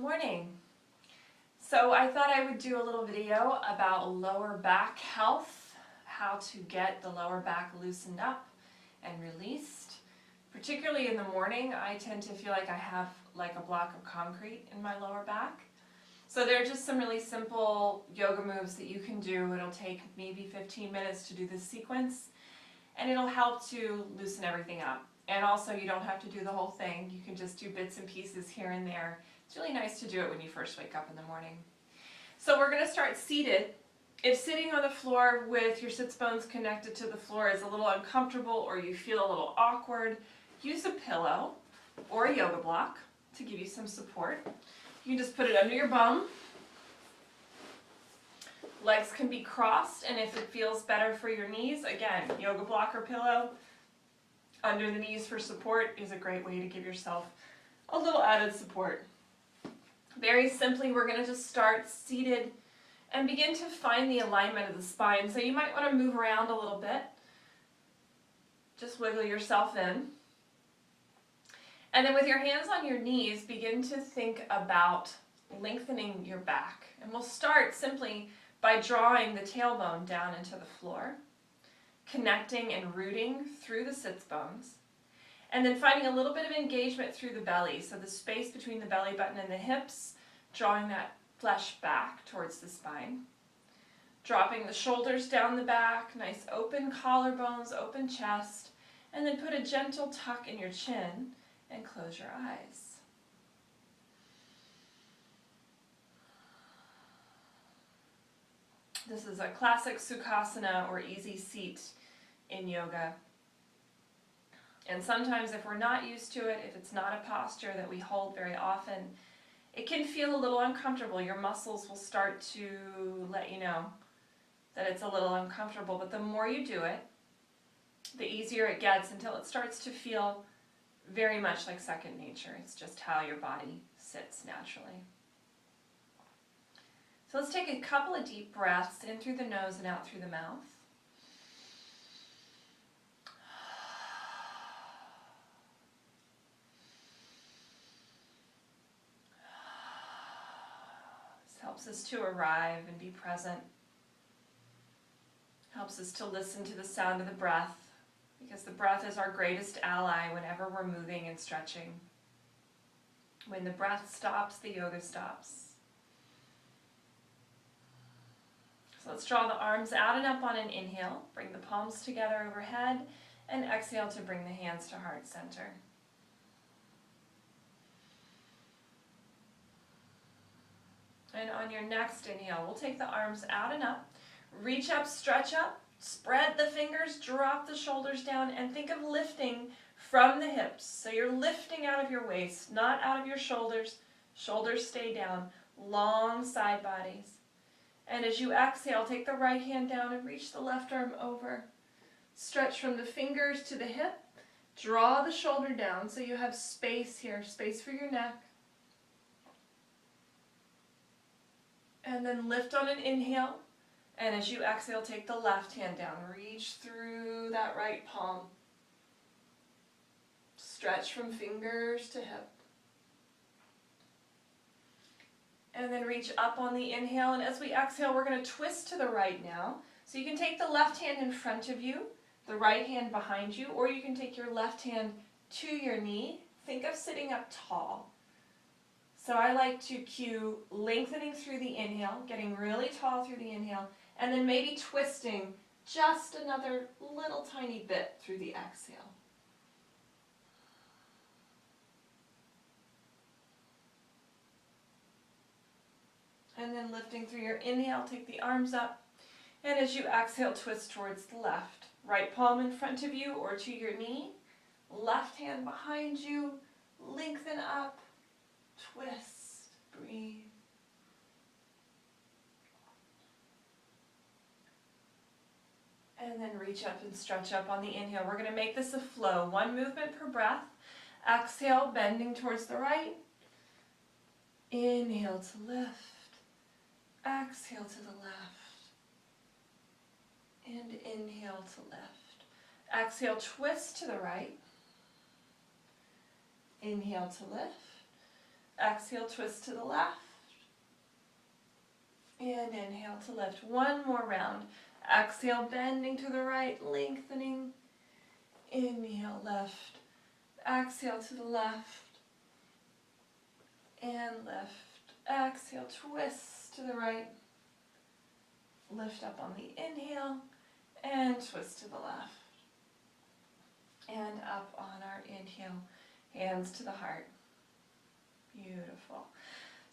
morning. So I thought I would do a little video about lower back health, how to get the lower back loosened up and released. Particularly in the morning, I tend to feel like I have like a block of concrete in my lower back. So there are just some really simple yoga moves that you can do. It'll take maybe 15 minutes to do this sequence, and it'll help to loosen everything up. And also, you don't have to do the whole thing. You can just do bits and pieces here and there. It's really nice to do it when you first wake up in the morning. So we're going to start seated. If sitting on the floor with your sits bones connected to the floor is a little uncomfortable or you feel a little awkward, use a pillow or a yoga block to give you some support. You can just put it under your bum. Legs can be crossed, and if it feels better for your knees, again, yoga block or pillow under the knees for support is a great way to give yourself a little added support. Very simply, we're going to just start seated and begin to find the alignment of the spine. So you might want to move around a little bit. Just wiggle yourself in. And then with your hands on your knees, begin to think about lengthening your back. And we'll start simply by drawing the tailbone down into the floor, connecting and rooting through the sits bones, and then finding a little bit of engagement through the belly, so the space between the belly button and the hips, drawing that flesh back towards the spine. Dropping the shoulders down the back, nice open collarbones, open chest, and then put a gentle tuck in your chin and close your eyes. This is a classic Sukhasana or easy seat in yoga. And sometimes if we're not used to it, if it's not a posture that we hold very often, it can feel a little uncomfortable. Your muscles will start to let you know that it's a little uncomfortable. But the more you do it, the easier it gets until it starts to feel very much like second nature. It's just how your body sits naturally. So let's take a couple of deep breaths in through the nose and out through the mouth. This helps us to arrive and be present. Helps us to listen to the sound of the breath, because the breath is our greatest ally whenever we're moving and stretching. When the breath stops, the yoga stops. So let's draw the arms out and up on an inhale. Bring the palms together overhead, and exhale to bring the hands to heart center. And on your next inhale, we'll take the arms out and up. Reach up, stretch up, spread the fingers, drop the shoulders down, and think of lifting from the hips. So you're lifting out of your waist, not out of your shoulders. Shoulders stay down. Long side bodies. And as you exhale, take the right hand down and reach the left arm over. Stretch from the fingers to the hip. Draw the shoulder down so you have space here, space for your neck. And then lift on an inhale. And as you exhale, take the left hand down. Reach through that right palm. Stretch from fingers to hip. And then reach up on the inhale. And as we exhale, we're going to twist to the right now. So you can take the left hand in front of you, the right hand behind you, or you can take your left hand to your knee. Think of sitting up tall. So I like to cue lengthening through the inhale, getting really tall through the inhale, and then maybe twisting just another little tiny bit through the exhale. And then lifting through your inhale, take the arms up. And as you exhale, twist towards the left. Right palm in front of you or to your knee. Left hand behind you. Lengthen up. Twist. Breathe. And then reach up and stretch up on the inhale. We're going to make this a flow. One movement per breath. Exhale, bending towards the right. Inhale to lift. Exhale to the left. And inhale to lift. Exhale, twist to the right. Inhale to lift. Exhale, twist to the left. And inhale to lift. One more round. Exhale, bending to the right, lengthening. Inhale, lift. Exhale to the left. And lift. Exhale, twist to the right. Lift up on the inhale. And twist to the left. And up on our inhale. Hands to the heart. Beautiful.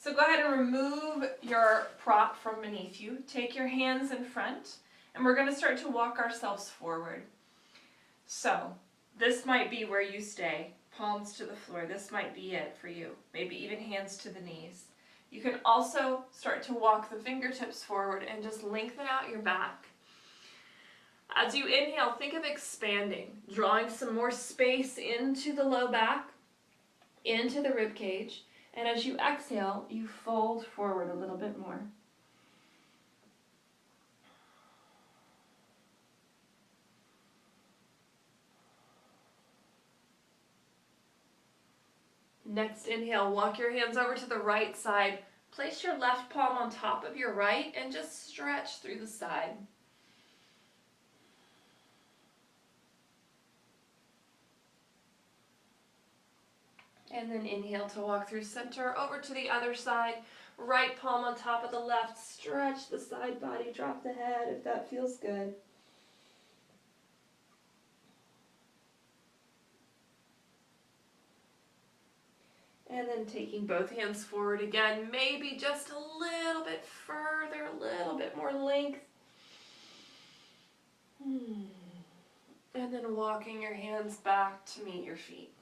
So go ahead and remove your prop from beneath you. Take your hands in front, and we're going to start to walk ourselves forward. So this might be where you stay, palms to the floor. This might be it for you, maybe even hands to the knees. You can also start to walk the fingertips forward and just lengthen out your back. As you inhale, think of expanding, drawing some more space into the low back, into the rib cage. And as you exhale, you fold forward a little bit more. Next inhale, walk your hands over to the right side. Place your left palm on top of your right and just stretch through the side. And then inhale to walk through center, over to the other side. Right palm on top of the left. Stretch the side body, drop the head if that feels good. And then taking both hands forward again, maybe just a little bit further, a little bit more length. And then walking your hands back to meet your feet.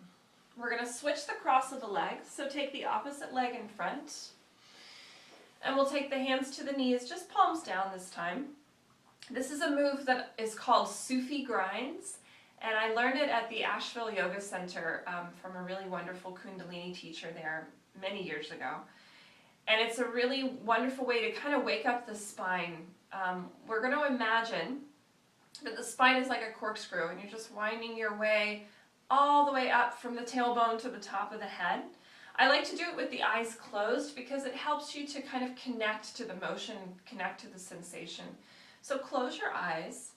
We're going to switch the cross of the legs, so take the opposite leg in front. And we'll take the hands to the knees, just palms down this time. This is a move that is called Sufi grinds, and I learned it at the Asheville Yoga Center from a really wonderful Kundalini teacher there many years ago. And it's a really wonderful way to kind of wake up the spine. We're going to imagine that the spine is like a corkscrew, and you're just winding your way all the way up from the tailbone to the top of the head. I like to do it with the eyes closed because it helps you to kind of connect to the motion, connect to the sensation. So close your eyes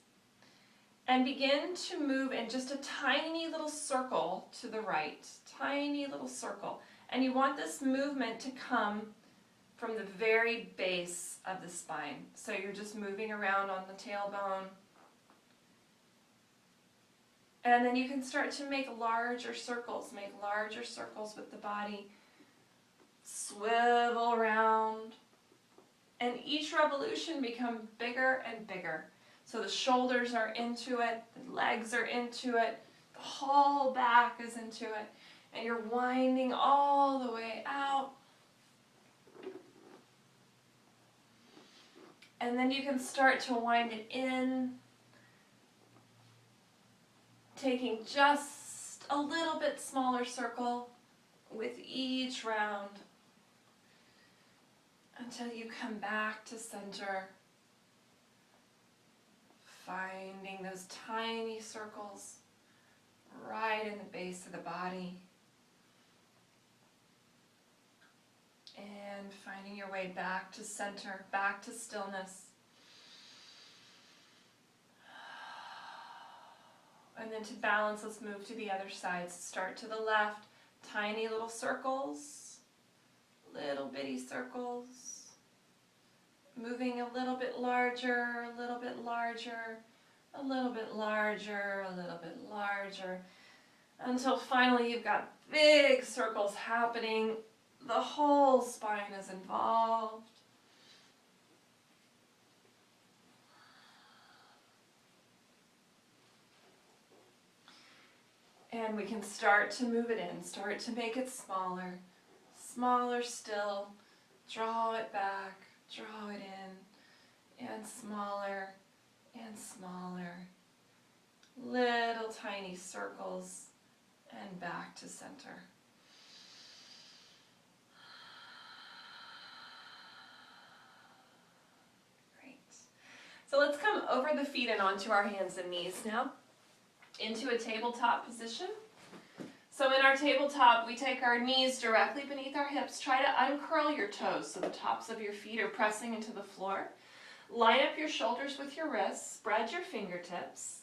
and begin to move in just a tiny little circle to the right. Tiny little circle. And you want this movement to come from the very base of the spine. So you're just moving around on the tailbone. And then you can start to make larger circles with the body. Swivel around. And each revolution becomes bigger and bigger. So the shoulders are into it, the legs are into it, the whole back is into it. And you're winding all the way out. And then you can start to wind it in, taking just a little bit smaller circle with each round until you come back to center, finding those tiny circles right in the base of the body, and finding your way back to center, back to stillness. And then to balance, let's move to the other side. Start to the left, tiny little circles, little bitty circles, moving a little bit larger, a little bit larger, a little bit larger, a little bit larger, until finally you've got big circles happening. The whole spine is involved. And we can start to move it in, start to make it smaller, smaller still, draw it back, draw it in, and smaller, little tiny circles, and back to center. Great. So let's come over the feet and onto our hands and knees now, into a tabletop position. So in our tabletop, we take our knees directly beneath our hips. Try to uncurl your toes so the tops of your feet are pressing into the floor. Line up your shoulders with your wrists. Spread your fingertips.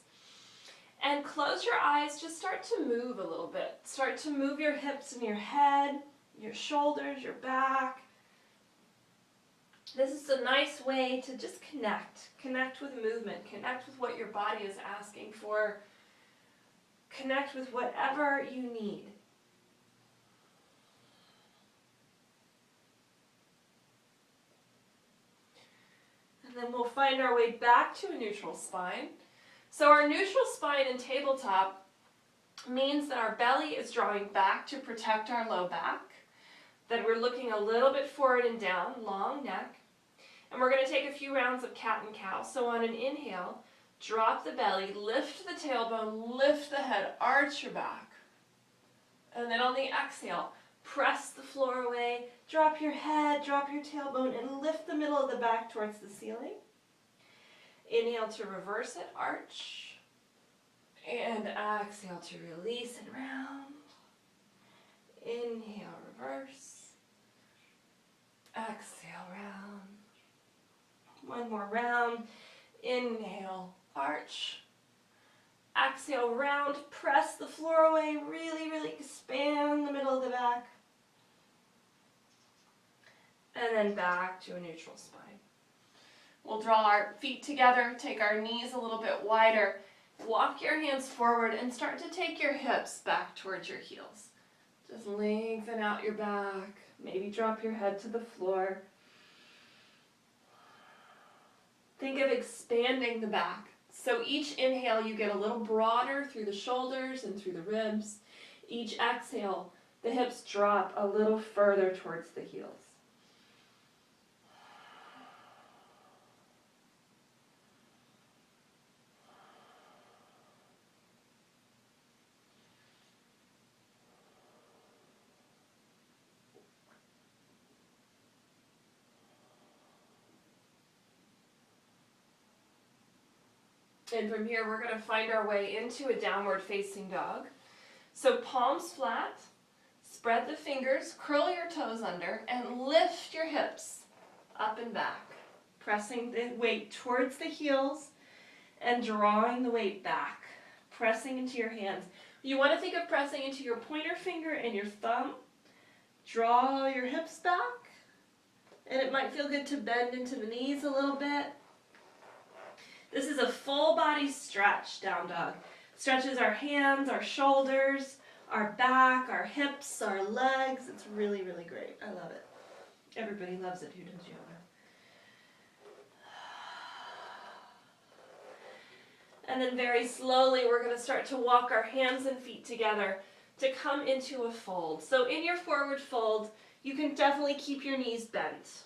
And close your eyes. Just start to move a little bit. Start to move your hips and your head, your shoulders, your back. This is a nice way to just connect. Connect with movement. Connect with what your body is asking for. Connect with whatever you need. And then we'll find our way back to a neutral spine. So our neutral spine in tabletop means that our belly is drawing back to protect our low back, that we're looking a little bit forward and down, long neck. And we're going to take a few rounds of cat and cow. So on an inhale, drop the belly, lift the tailbone, lift the head, arch your back. And then on the exhale, press the floor away, drop your head, drop your tailbone, and lift the middle of the back towards the ceiling. Inhale to reverse it, arch. And exhale to release and round. Inhale, reverse. Exhale, round. One more round. Inhale, arch. Exhale, round. Press the floor away. Really, really expand the middle of the back. And then back to a neutral spine. We'll draw our feet together, take our knees a little bit wider. Walk your hands forward and start to take your hips back towards your heels. Just lengthen out your back. Maybe drop your head to the floor. Think of expanding the back. So each inhale you get a little broader through the shoulders and through the ribs. Each exhale, the hips drop a little further towards the heels. And from here, we're going to find our way into a downward facing dog. So palms flat, spread the fingers, curl your toes under, and lift your hips up and back. Pressing the weight towards the heels and drawing the weight back. Pressing into your hands. You want to think of pressing into your pointer finger and your thumb. Draw your hips back. And it might feel good to bend into the knees a little bit. This is a full body stretch, down dog. Stretches our hands, our shoulders, our back, our hips, our legs. It's really, really great. I love it. Everybody loves it who does yoga. And then very slowly we're going to start to walk our hands and feet together to come into a fold. So in your forward fold, you can definitely keep your knees bent.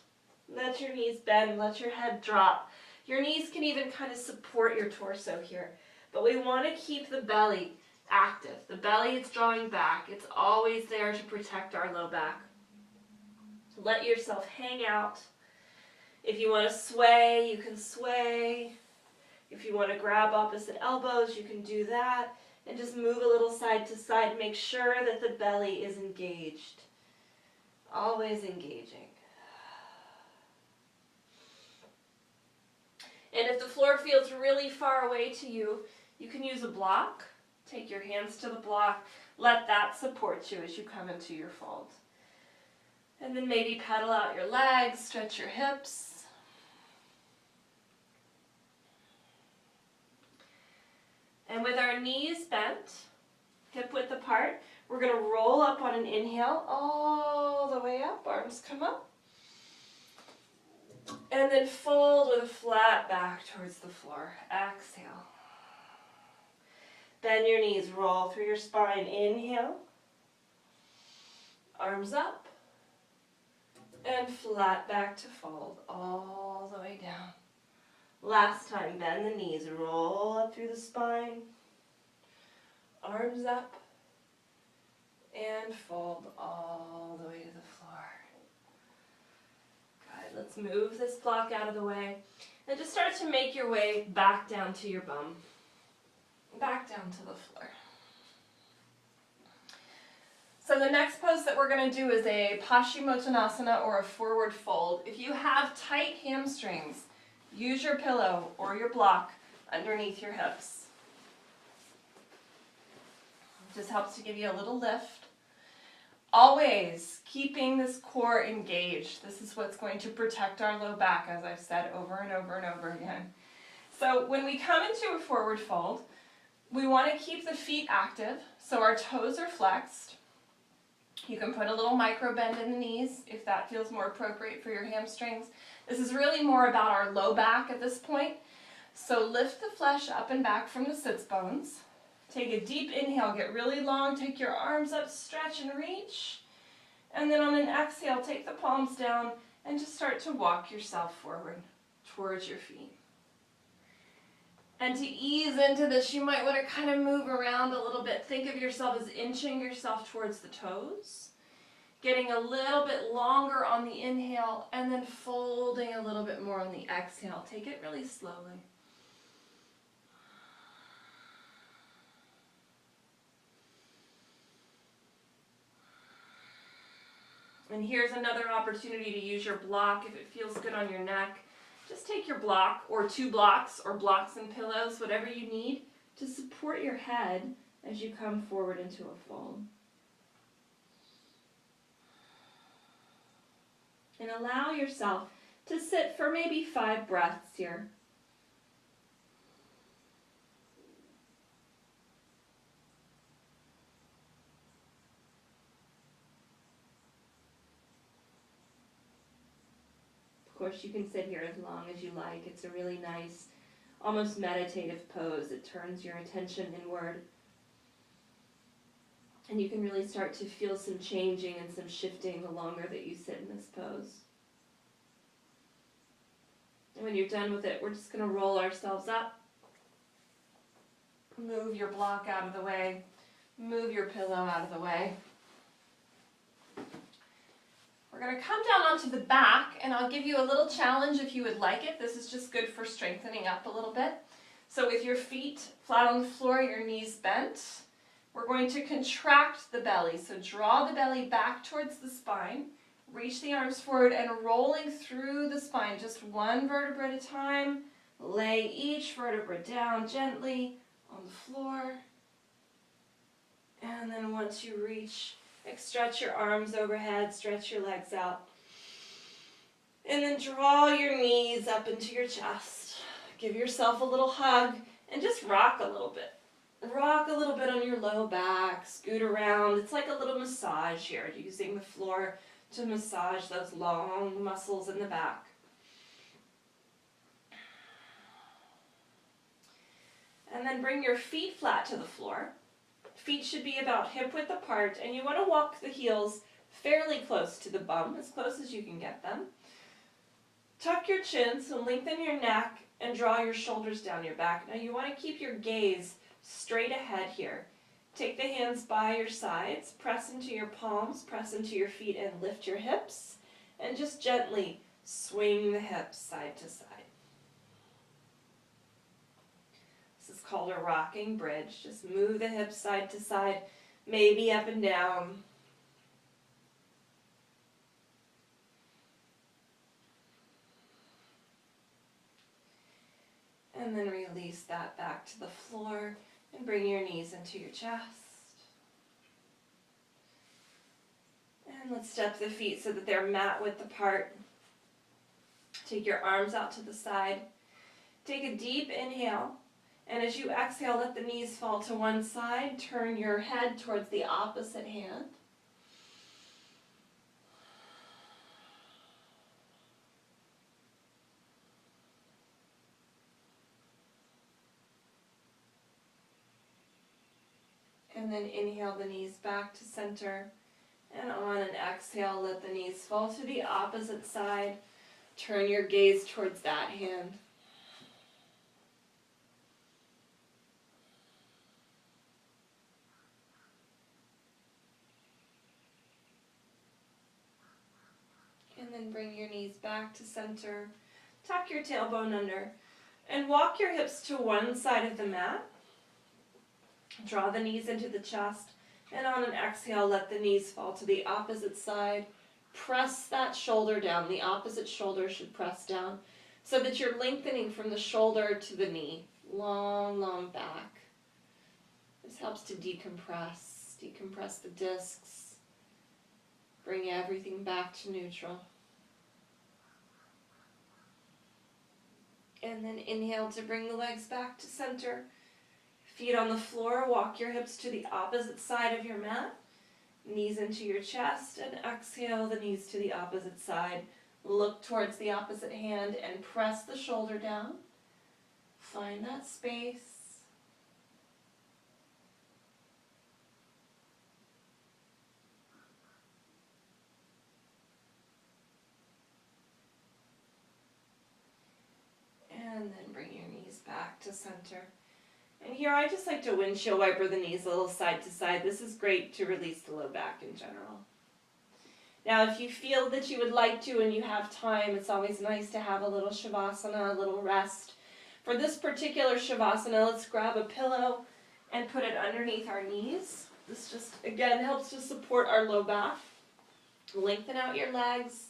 Let your knees bend, let your head drop. Your knees can even kind of support your torso here. But we want to keep the belly active. The belly is drawing back. It's always there to protect our low back. Let yourself hang out. If you want to sway, you can sway. If you want to grab opposite elbows, you can do that. And just move a little side to side. Make sure that the belly is engaged. Always engaging. And if the floor feels really far away to you, you can use a block. Take your hands to the block. Let that support you as you come into your fold. And then maybe pedal out your legs, stretch your hips. And with our knees bent, hip width apart, we're going to roll up on an inhale all the way up. Arms come up. And then fold with a flat back towards the floor. Exhale. Bend your knees, roll through your spine. Inhale. Arms up. And flat back to fold all the way down. Last time, bend the knees, roll up through the spine. Arms up. And fold all the way to the floor. Let's move this block out of the way and just start to make your way back down to your bum. Back down to the floor. the next pose that we're going to do is a Paschimottanasana, or a forward fold. If you have tight hamstrings, use your pillow or your block underneath your hips. It just helps to give you a little lift. Always keeping this core engaged. This is what's going to protect our low back, as I've said over and over and over again. So when we come into a forward fold, we want to keep the feet active so our toes are flexed. You can put a little micro bend in the knees if that feels more appropriate for your hamstrings. This is really more about our low back at this point. So lift the flesh up and back from the sits bones. Take a deep inhale, get really long, take your arms up, stretch and reach. And then on an exhale, take the palms down and just start to walk yourself forward towards your feet. And to ease into this, you might want to kind of move around a little bit. Think of yourself as inching yourself towards the toes, getting a little bit longer on the inhale, and then folding a little bit more on the exhale. Take it really slowly. And here's another opportunity to use your block if it feels good on your neck. Just take your block, or two blocks, or blocks and pillows, whatever you need, to support your head as you come forward into a fold. And allow yourself to sit for maybe 5 breaths here. Of course, you can sit here as long as you like. It's a really nice, almost meditative pose. It turns your attention inward. And you can really start to feel some changing and some shifting the longer that you sit in this pose. And when you're done with it, we're just going to roll ourselves up. Move your block out of the way. Move your pillow out of the way. We're going to come down onto the back, and I'll give you a little challenge if you would like it. This is just good for strengthening up a little bit. So with your feet flat on the floor, your knees bent, we're going to contract the belly. So draw the belly back towards the spine, reach the arms forward, and rolling through the spine, just one vertebra at a time. Lay each vertebra down gently on the floor. And then once you reach, stretch your arms overhead, stretch your legs out. And then draw your knees up into your chest. Give yourself a little hug and just rock a little bit. Rock a little bit on your low back, scoot around. It's like a little massage here, using the floor to massage those long muscles in the back. And then bring your feet flat to the floor. Feet should be about hip width apart, and you want to walk the heels fairly close to the bum, as close as you can get them. Tuck your chin, so lengthen your neck and draw your shoulders down your back. Now you want to keep your gaze straight ahead here. Take the hands by your sides, press into your palms, press into your feet, and lift your hips, and just gently swing the hips side to side. This is called a rocking bridge. Just move the hips side to side, maybe up and down. And then release that back to the floor and bring your knees into your chest. And let's step the feet so that they're mat width apart. Take your arms out to the side. Take a deep inhale. And as you exhale, let the knees fall to one side. Turn your head towards the opposite hand. And then inhale the knees back to center. And on an exhale, let the knees fall to the opposite side. Turn your gaze towards that hand. And then bring your knees back to center. Tuck your tailbone under. And walk your hips to one side of the mat. Draw the knees into the chest. And on an exhale, let the knees fall to the opposite side. Press that shoulder down. The opposite shoulder should press down so that you're lengthening from the shoulder to the knee. Long, long back. This helps to decompress the discs, bring everything back to neutral. And then inhale to bring the legs back to center. Feet on the floor, walk your hips to the opposite side of your mat. Knees into your chest, and exhale the knees to the opposite side. Look towards the opposite hand and press the shoulder down. Find that space. And then bring your knees back to center. And here I just like to windshield wiper the knees a little side to side. This is great to release the low back in general. Now if you feel that you would like to and you have time, it's always nice to have a little shavasana, a little rest. For this particular shavasana, let's grab a pillow and put it underneath our knees. This just, again, helps to support our low back. Lengthen out your legs.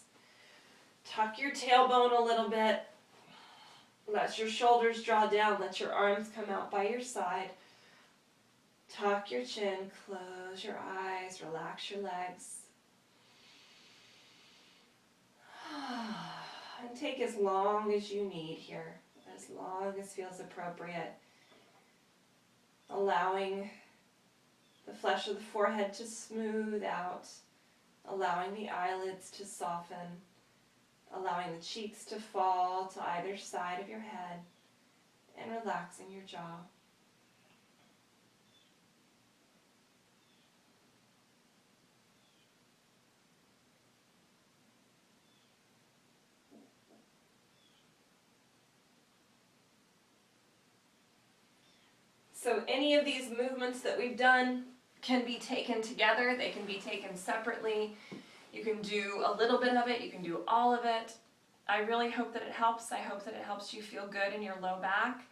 Tuck your tailbone a little bit. Let your shoulders draw down. Let your arms come out by your side. Tuck your chin. Close your eyes. Relax your legs. And take as long as you need here. As long as feels appropriate. Allowing the flesh of the forehead to smooth out. Allowing the eyelids to soften. Allowing the cheeks to fall to either side of your head. And relaxing your jaw. So any of these movements that we've done can be taken together. They can be taken separately. You can do a little bit of it. You can do all of it. I really hope that it helps. I hope that it helps you feel good in your low back.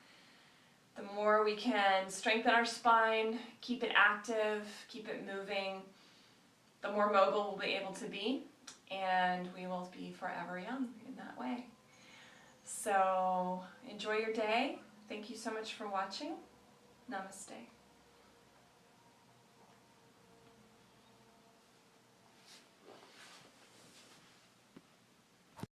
The more we can strengthen our spine, keep it active, keep it moving, the more mobile we'll be able to be, and we will be forever young in that way. So enjoy your day. Thank you so much for watching. Namaste.